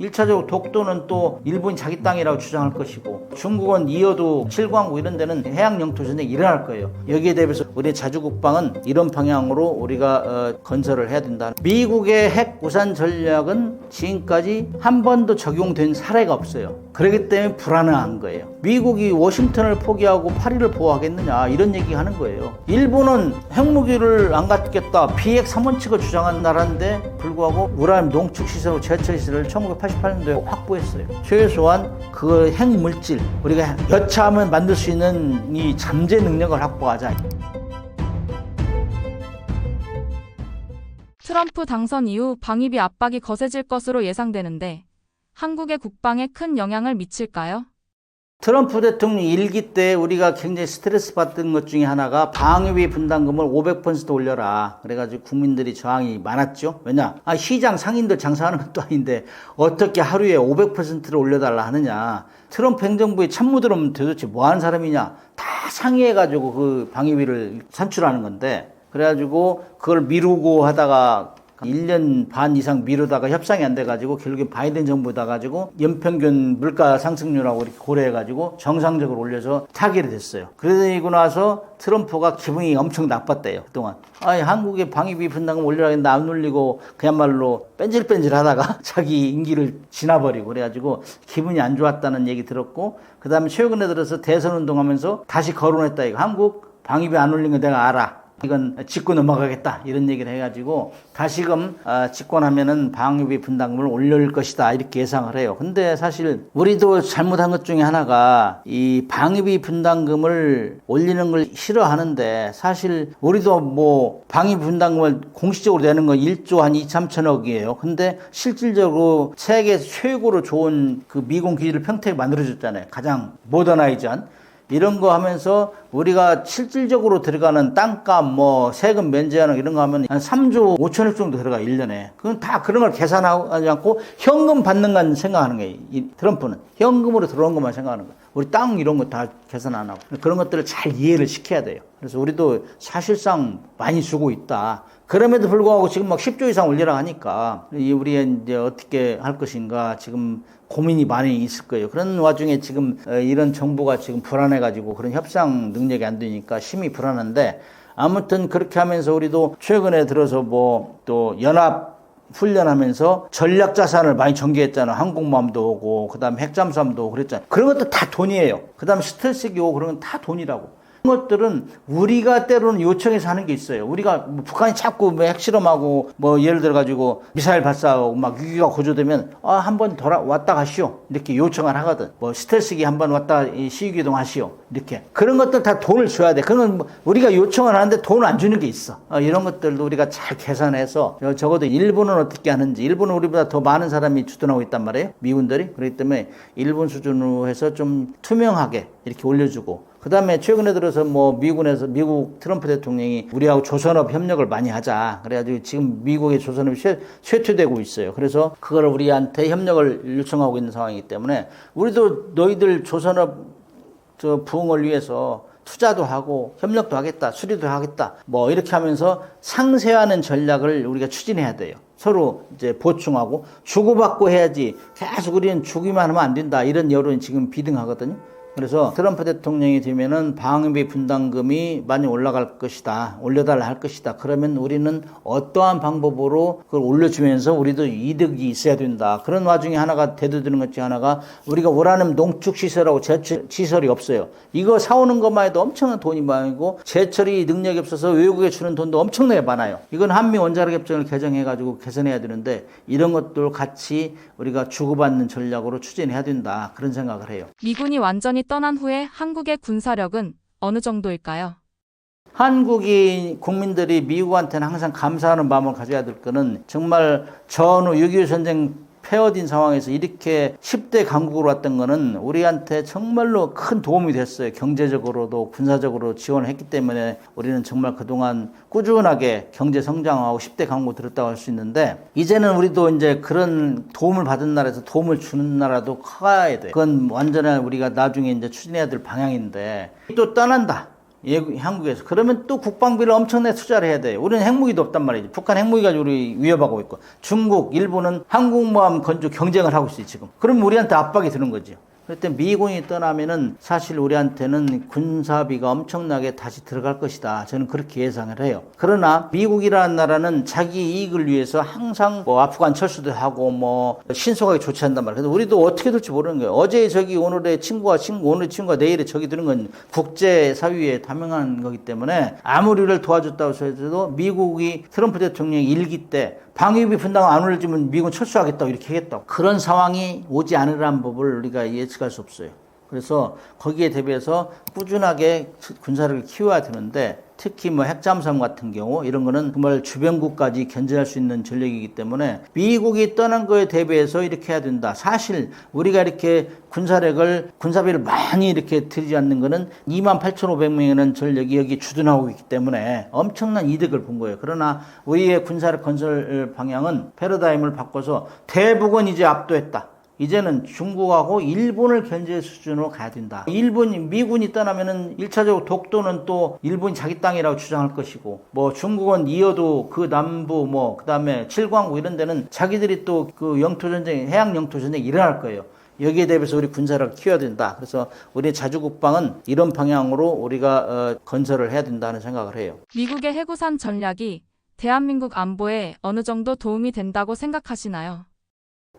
1차적으로 독도는 또 일본이 자기 땅이라고 주장할 것이고, 중국은 이어도 칠광구 이런 데는 해양 영토 전쟁이 일어날 거예요. 여기에 대비해서 우리 자주국방은 이런 방향으로 우리가 건설을 해야 된다. 미국의 핵 우산 전략은 지금까지 한 번도 적용된 사례가 없어요. 그렇기 때문에 불안한 거예요. 미국이 워싱턴을 포기하고 파리를 보호하겠느냐, 이런 얘기 하는 거예요. 일본은 핵무기를 안 갖겠다, 비핵 3원칙을 주장한 나라인데 불구하고 우라늄 농축시설 제철 시설을 1988년도에 확보했어요. 최소한 그 핵물질, 우리가 여차하면 만들 수 있는 이 잠재 능력을 확보하자. 트럼프 당선 이후 방위비 압박이 거세질 것으로 예상되는데 한국의 국방에 큰 영향을 미칠까요? 트럼프 대통령 일기 때 우리가 굉장히 스트레스 받던 것 중에 하나가 방위비 분담금을 500% 올려라. 그래가지고 국민들이 저항이 많았죠. 왜냐? 시장 상인들 장사하는 것도 아닌데 어떻게 하루에 500%를 올려달라 하느냐. 트럼프 행정부의 참모들은 도대체 뭐 하는 사람이냐. 다 상의해가지고 그 방위비를 산출하는 건데, 그래가지고 그걸 미루고 하다가 1년 반 이상 미루다가 협상이 안 돼가지고 결국에 바이든 정부다 가지고 연평균 물가 상승률하고 이렇게 고려해가지고 정상적으로 올려서 타결이 됐어요. 그러고 나서 트럼프가 기분이 엄청 나빴대요. 그동안 한국의 방위비 분담금 올리라 했는데 안 올리고 그야말로 뺀질뺀질 하다가 자기 임기를 지나버리고, 그래가지고 기분이 안 좋았다는 얘기 들었고, 그 다음에 최근에 들어서 대선 운동하면서 다시 거론했다. 이거 한국 방위비 안 올린 거 내가 알아, 이건 짚고 넘어가겠다, 이런 얘기를 해가지고 다시금 집권하면은 방위비 분담금을 올릴 것이다, 이렇게 예상을 해요. 근데 사실 우리도 잘못한 것 중에 하나가 이 방위비 분담금을 올리는 걸 싫어하는데, 사실 우리도 뭐 방위비 분담금을 공식적으로 내는 건 1조 한 2, 3천억이에요. 근데 실질적으로 세계 최고로 좋은 그 미군 기지를 평택에 만들어줬잖아요. 가장 모더나이즈한. 이런 거 하면서 우리가 실질적으로 들어가는 땅값, 뭐 세금 면제하는 이런 거 하면 한 3조 5천억 정도 들어가, 1년에. 그건 다 그런 걸 계산하지 않고 현금 받는 건 생각하는 거예요. 이 트럼프는 현금으로 들어온 것만 생각하는 거예요. 우리 땅 이런 거 다 계산 안 하고. 그런 것들을 잘 이해를 시켜야 돼요. 그래서 우리도 사실상 많이 주고 있다. 그럼에도 불구하고 지금 막 10조 이상 올리라 하니까 우리 이제 어떻게 할 것인가 지금 고민이 많이 있을 거예요. 그런 와중에 지금 이런 정부가 지금 불안해가지고 그런 협상 능력이 안 되니까 심히 불안한데, 아무튼 그렇게 하면서 우리도 최근에 들어서 뭐 또 연합 훈련하면서 전략 자산을 많이 전개했잖아. 항공모함도 오고, 그 다음에 핵잠수함도 오고 그랬잖아. 그런 것도 다 돈이에요. 그 다음에 스텔스기 오고 그런 건 다 돈이라고. 그런 것들은 우리가 때로는 요청해서 하는 게 있어요. 우리가 뭐 북한이 자꾸 뭐 핵실험하고 뭐 예를 들어 가지고 미사일 발사하고 막 위기가 고조되면 한번 왔다 가시오, 이렇게 요청을 하거든. 뭐 스텔스기 한번 왔다 시위기동 하시오, 이렇게. 그런 것들 다 돈을 줘야 돼. 그건 뭐 우리가 요청을 하는데 돈을 안 주는 게 있어. 이런 것들도 우리가 잘 계산해서, 적어도 일본은 어떻게 하는지, 일본은 우리보다 더 많은 사람이 주둔하고 있단 말이에요, 미군들이. 그렇기 때문에 일본 수준으로 해서 좀 투명하게 이렇게 올려주고, 그 다음에 최근에 들어서 뭐 미국 트럼프 대통령이 우리하고 조선업 협력을 많이 하자. 그래가지고 지금 미국의 조선업이 쇠퇴되고 있어요. 그래서 그걸 우리한테 협력을 요청하고 있는 상황이기 때문에 우리도 너희들 조선업 부흥을 위해서 투자도 하고 협력도 하겠다, 수리도 하겠다, 뭐 이렇게 하면서 상쇄하는 전략을 우리가 추진해야 돼요. 서로 이제 보충하고 주고받고 해야지 계속 우리는 주기만 하면 안 된다, 이런 여론이 지금 비등하거든요. 그래서 트럼프 대통령이 되면은 방위비 분담금이 많이 올라갈 것이다, 올려달라 할 것이다. 그러면 우리는 어떠한 방법으로 그걸 올려주면서 우리도 이득이 있어야 된다. 그런 와중에 하나가 대두되는 것 중에 하나가 우리가 우라늄 농축시설하고 제철 시설이 없어요. 이거 사오는 것만 해도 엄청난 돈이 많고, 제철이 능력이 없어서 외국에 주는 돈도 엄청나게 많아요. 이건 한미 원자력 협정을 개정해가지고 개선해야 되는데, 이런 것들 같이 우리가 주고받는 전략으로 추진해야 된다, 그런 생각을 해요. 미군이 완전히 떠난 후에 한국의 군사력은 어느 정도일까요? 한국이 국민들이 미국한테는 항상 감사하는 마음을 가져야 될 거는, 정말 전후 6.25 전쟁 폐허딘 상황에서 이렇게 10대 강국으로 왔던 거는 우리한테 정말로 큰 도움이 됐어요. 경제적으로도 군사적으로 지원을 했기 때문에 우리는 정말 그동안 꾸준하게 경제 성장하고 10대 강국으로 들었다고 할 수 있는데, 이제는 우리도 이제 그런 도움을 받은 나라에서 도움을 주는 나라도 커야 돼. 그건 완전히 우리가 나중에 이제 추진해야 될 방향인데, 또 떠난다. 한국에서. 그러면 또 국방비를 엄청나게 투자를 해야 돼요. 우리는 핵무기도 없단 말이죠. 북한 핵무기 가지고 우리 위협하고 있고, 중국, 일본은 항공모함 건조 경쟁을 하고 있어요, 지금. 그럼 우리한테 압박이 드는 거죠. 그때 미군이 떠나면은 사실 우리한테는 군사비가 엄청나게 다시 들어갈 것이다. 저는 그렇게 예상을 해요. 그러나 미국이라는 나라는 자기 이익을 위해서 항상 뭐 아프간 철수도 하고 뭐 신속하게 조치한단 말이에요. 그래서 우리도 어떻게 될지 모르는 거예요. 어제 적이 오늘의 친구가 오늘의 친구가 내일의 적이 되는 건 국제 사회에 담용한 거기 때문에 아무리 우리를 도와줬다고 해도 미국이 트럼프 대통령이 일기 때 방위비 분담 안 올려주면 미군 철수하겠다고 이렇게 하겠다고. 그런 상황이 오지 않으라는 법을 우리가 예측할 수 없어요. 그래서 거기에 대비해서 꾸준하게 군사력을 키워야 되는데 특히 뭐 핵잠수함 같은 경우 이런 거는 정말 주변국까지 견제할 수 있는 전력이기 때문에 미국이 떠난 거에 대비해서 이렇게 해야 된다. 사실 우리가 이렇게 군사비를 많이 이렇게 들이지 않는 거는 28,500명이라는 전력이 여기 주둔하고 있기 때문에 엄청난 이득을 본 거예요. 그러나 우리의 군사력 건설 방향은 패러다임을 바꿔서 대북은 이제 압도했다. 이제는 중국하고 일본을 견제 수준으로 가야 된다. 미군이 떠나면은 1차적으로 독도는 또 일본이 자기 땅이라고 주장할 것이고, 뭐 중국은 이어도 그 남부 그 다음에 칠광구 이런 데는 자기들이 또 그 영토전쟁, 해양 영토전쟁이 일어날 거예요. 여기에 대비해서 우리 군사력을 키워야 된다. 그래서 우리 자주국방은 이런 방향으로 우리가 건설을 해야 된다는 생각을 해요. 미국의 해구산 전략이 대한민국 안보에 어느 정도 도움이 된다고 생각하시나요?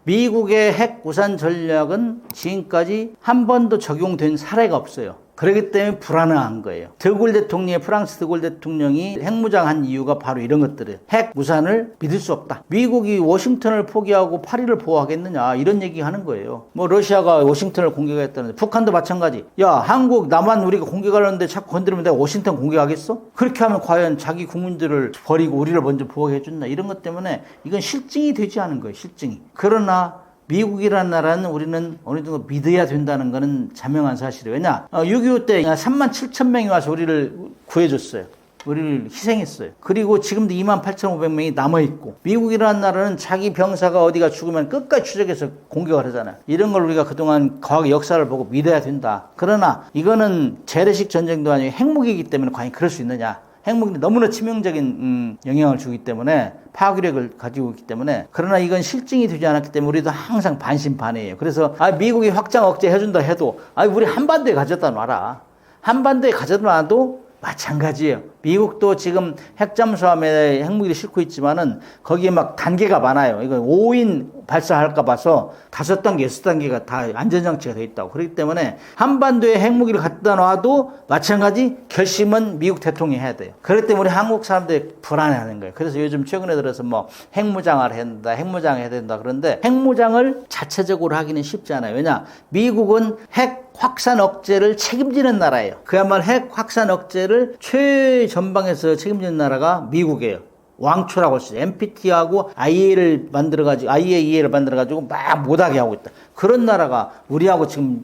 미국의 핵 우산 전략은 지금까지 한 번도 적용된 사례가 없어요. 그렇기 때문에 불안한 거예요. 프랑스 드골 대통령이 핵무장한 이유가 바로 이런 것들이에요. 핵 우산을 믿을 수 없다. 미국이 워싱턴을 포기하고 파리를 보호하겠느냐 이런 얘기하는 거예요. 뭐 러시아가 워싱턴을 공격했다는데 북한도 마찬가지. 야, 한국 남한 우리가 공격하려는데 자꾸 건드리면 내가 워싱턴 공격하겠어? 그렇게 하면 과연 자기 국민들을 버리고 우리를 먼저 보호해 준다. 이런 것 때문에 이건 실증이 되지 않은 거예요. 실증이. 그러나 미국이라는 나라는 우리는 어느 정도 믿어야 된다는 것은 자명한 사실이에요. 왜냐? 6.25 때 37,000명이 와서 우리를 구해줬어요. 우리를 희생했어요. 그리고 지금도 28,500명이 남아있고, 미국이라는 나라는 자기 병사가 어디가 죽으면 끝까지 추적해서 공격을 하잖아요. 이런 걸 우리가 그동안 과거 역사를 보고 믿어야 된다. 그러나 이거는 재래식 전쟁도 아니고 핵무기이기 때문에 과연 그럴 수 있느냐? 핵무기는 너무나 치명적인 영향을 주기 때문에 파괴력을 가지고 있기 때문에, 그러나 이건 실증이 되지 않았기 때문에 우리도 항상 반신반의예요. 그래서 미국이 확장 억제해준다 해도 우리 한반도에 가져다 놔라. 한반도에 가져다 놔도 마찬가지예요. 미국도 지금 핵잠수함에 핵무기를 싣고 있지만은 거기에 막 단계가 많아요. 이거 5인 발사할까 봐서 5단계, 6단계가 다 안전장치가 되어 있다고. 그렇기 때문에 한반도에 핵무기를 갖다 놔도 마찬가지 결심은 미국 대통령이 해야 돼요. 그렇기 때문에 우리 한국 사람들이 불안해하는 거예요. 그래서 요즘 최근에 들어서 뭐 핵무장을 해야 된다, 핵무장을 해야 된다 그런데 핵무장을 자체적으로 하기는 쉽지 않아요. 왜냐? 미국은 핵 확산 억제를 책임지는 나라예요. 그야말로 핵 확산 억제를 최전방에서 책임지는 나라가 미국이에요. 왕초라고 할 수 있어요. NPT하고 IAEA를 만들어가지고 막 못하게 하고 있다. 그런 나라가 우리하고 지금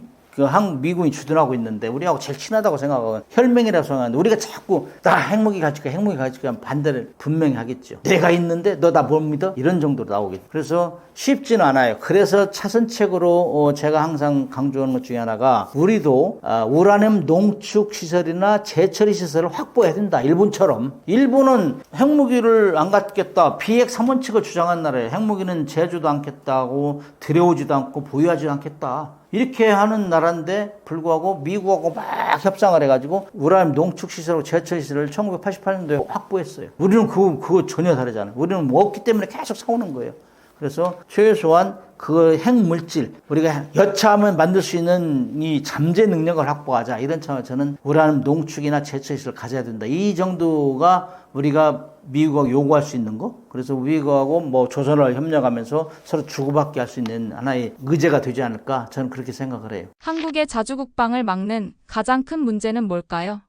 미군이 주둔하고 있는데 우리하고 제일 친하다고 생각하고 혈맹이라고 생각하는데, 우리가 자꾸 나 핵무기 가질까 하면 반대를 분명히 하겠죠. 내가 있는데 너 나 못 믿어? 이런 정도로 나오겠죠. 그래서 쉽지는 않아요. 그래서 차선책으로 제가 항상 강조하는 것 중에 하나가, 우리도 우라늄 농축 시설이나 재처리 시설을 확보해야 된다. 일본처럼. 일본은 핵무기를 안 갖겠다, 비핵 3원칙을 주장한 나라예요. 핵무기는 제조도 않겠다고, 들여오지도 않고 보유하지도 않겠다. 이렇게 하는 나라인데 불구하고 미국하고 막 협상을 해가지고 우라늄 농축시설하고 제철시설을 1988년도에 확보했어요. 우리는 그거 전혀 다르잖아요. 우리는 뭐 없기 때문에 계속 사오는 거예요. 그래서 최소한 그 핵물질, 우리가 여차하면 만들 수 있는 이 잠재 능력을 확보하자. 이런 차원에서 저는 우라늄 농축이나 제철시설을 가져야 된다. 이 정도가 우리가 미국하고 요구할 수 있는 거. 그래서 미국하고 뭐 조선을 협력하면서 서로 주고받게 할 수 있는 하나의 의제가 되지 않을까, 저는 그렇게 생각을 해요. 한국의 자주국방을 막는 가장 큰 문제는 뭘까요?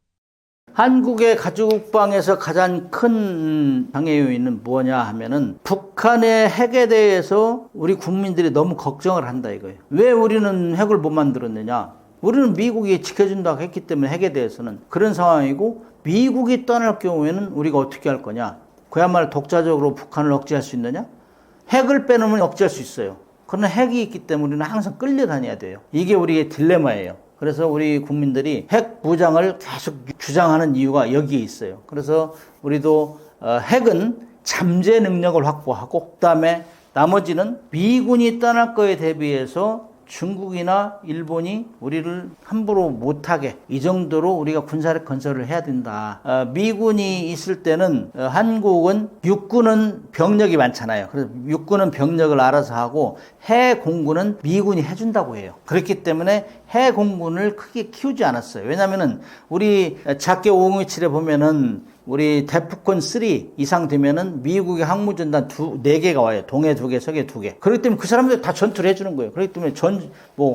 한국의 가주국방에서 가장 큰 방해 요인은 뭐냐 하면은, 북한의 핵에 대해서 우리 국민들이 너무 걱정을 한다 이거예요. 왜 우리는 핵을 못 만들었느냐? 우리는 미국이 지켜준다고 했기 때문에 핵에 대해서는 그런 상황이고, 미국이 떠날 경우에는 우리가 어떻게 할 거냐? 그야말로 독자적으로 북한을 억제할 수 있느냐? 핵을 빼놓으면 억제할 수 있어요. 그러나 핵이 있기 때문에 우리는 항상 끌려다녀야 돼요. 이게 우리의 딜레마예요. 그래서 우리 국민들이 핵 무장을 계속 주장하는 이유가 여기에 있어요. 그래서 우리도 핵은 잠재 능력을 확보하고 그다음에 나머지는 미군이 떠날 거에 대비해서 중국이나 일본이 우리를 함부로 못하게 이 정도로 우리가 군사력 건설을 해야 된다. 미군이 있을 때는 한국은 육군은 병력이 많잖아요. 그래서 육군은 병력을 알아서 하고 해공군은 미군이 해준다고 해요. 그렇기 때문에 해공군을 크게 키우지 않았어요. 왜냐하면은 우리 작게 5027에 보면은 우리 대포권 3 이상 되면은 미국의 항모전단 4개가 와요. 동해 2개, 서해 2개. 그렇기 때문에 그 사람들 다 전투를 해주는 거예요. 그렇기 때문에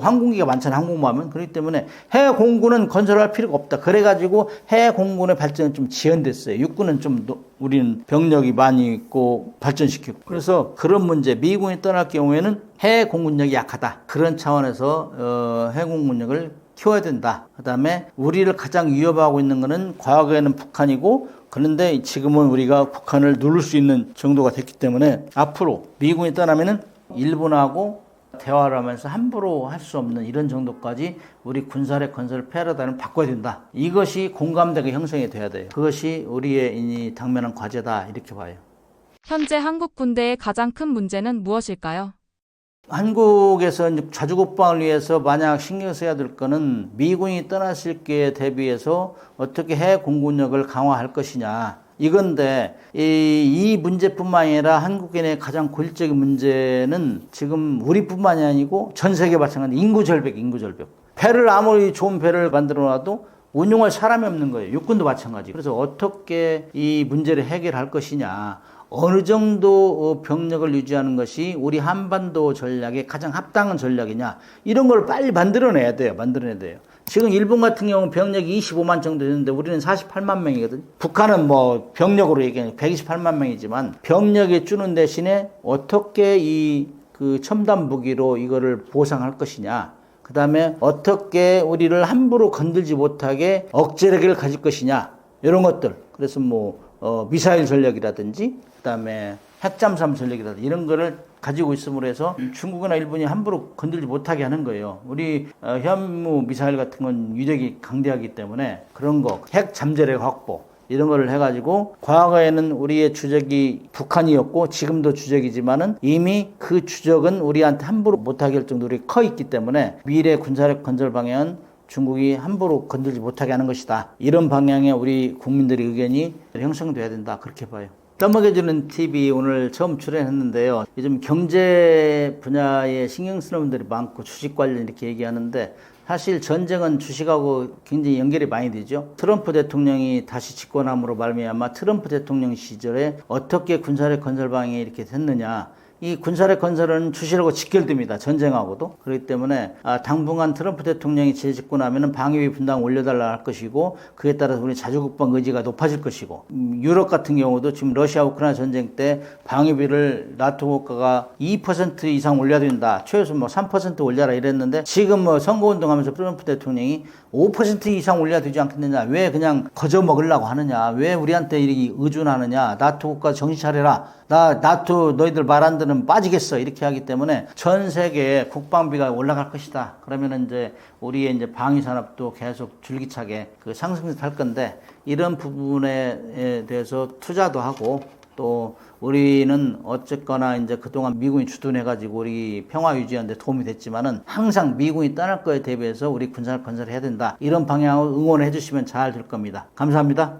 항공기가 많잖아요. 항공모함은. 그렇기 때문에 해외 공군은 건설할 필요가 없다. 그래가지고 해외 공군의 발전은 좀 지연됐어요. 육군은 좀 우리는 병력이 많이 있고 발전시키고. 그래서 그런 문제, 미군이 떠날 경우에는 해외 공군력이 약하다. 그런 차원에서 해외 공군력을 키워야 된다. 그 다음에 우리를 가장 위협하고 있는 것은 과거에는 북한이고 그런데 지금은 우리가 북한을 누를 수 있는 정도가 됐기 때문에 앞으로 미군이 떠나면은 일본하고 대화를 하면서 함부로 할 수 없는 이런 정도까지 우리 군사력 건설 패러다임을 바꿔야 된다. 이것이 공감대가 형성이 돼야 돼요. 그것이 우리의 이 당면한 과제다. 이렇게 봐요. 현재 한국 군대의 가장 큰 문제는 무엇일까요? 한국에서 이제 자주국방을 위해서 만약 신경 써야 될 거는 미군이 떠났을 때에 대비해서 어떻게 해외 공군력을 강화할 것이냐. 이건데 이 문제뿐만 아니라 한국인의 가장 고질적인 문제는 지금 우리뿐만이 아니고 전 세계 마찬가지 인구 절벽. 배를 아무리 좋은 배를 만들어 놔도 운용할 사람이 없는 거예요. 육군도 마찬가지. 그래서 어떻게 이 문제를 해결할 것이냐. 어느 정도 병력을 유지하는 것이 우리 한반도 전략의 가장 합당한 전략이냐. 이런 걸 빨리 만들어내야 돼요. 지금 일본 같은 경우는 병력이 25만 정도 되는데 우리는 48만 명이거든. 북한은 병력으로 얘기하면 128만 명이지만 병력에 주는 대신에 어떻게 그 첨단 무기로 이거를 보상할 것이냐. 그 다음에 어떻게 우리를 함부로 건들지 못하게 억제력을 가질 것이냐. 이런 것들. 그래서 미사일 전력이라든지 그다음에 핵잠수함 전력이라든지 이런 거를 가지고 있음으로 해서 중국이나 일본이 함부로 건들지 못하게 하는 거예요. 우리 현무 미사일 같은 건 위력이 강대하기 때문에 그런 거, 핵 잠재력 확보 이런 거를 해가지고 과거에는 우리의 주적이 북한이었고 지금도 주적이지만은 이미 그 주적은 우리한테 함부로 못하게 할 정도로 커 있기 때문에 미래 군사력 건설 방향은 중국이 함부로 건들지 못하게 하는 것이다. 이런 방향의 우리 국민들의 의견이 형성돼야 된다. 그렇게 봐요. 떠먹여주는 TV 오늘 처음 출연했는데요. 요즘 경제 분야에 신경 쓰는 분들이 많고 주식 관련 이렇게 얘기하는데 사실 전쟁은 주식하고 굉장히 연결이 많이 되죠. 트럼프 대통령이 다시 집권함으로 말미암아 트럼프 대통령 시절에 어떻게 군사력 건설 방향이 이렇게 됐느냐. 이 군사력 건설은 주식하고 직결됩니다. 전쟁하고도. 그렇기 때문에 당분간 트럼프 대통령이 재집권하면 방위비 분담 올려달라 할 것이고 그에 따라서 우리 자주국방 의지가 높아질 것이고 유럽 같은 경우도 지금 러시아 우크라이나 전쟁 때 방위비를 나토 국가가 2% 이상 올려야 된다. 최소 3% 올려라 이랬는데 지금 선거운동하면서 트럼프 대통령이 5% 이상 올려야 되지 않겠느냐. 왜 그냥 거저 먹으려고 하느냐. 왜 우리한테 이렇게 의존하느냐. 나토 국가 정신 차려라. 나토 너희들 말 안 듣는 빠지겠어. 이렇게 하기 때문에 전 세계에 국방비가 올라갈 것이다. 그러면 이제 우리의 이제 방위 산업도 계속 줄기차게 그 상승세 탈 건데 이런 부분에 대해서 투자도 하고 또 우리는 어쨌거나 이제 그동안 미군이 주둔해가지고 우리 평화 유지하는 데 도움이 됐지만은 항상 미군이 떠날 거에 대비해서 우리 군사를 건설해야 된다. 이런 방향으로 응원해 주시면 잘 될 겁니다. 감사합니다.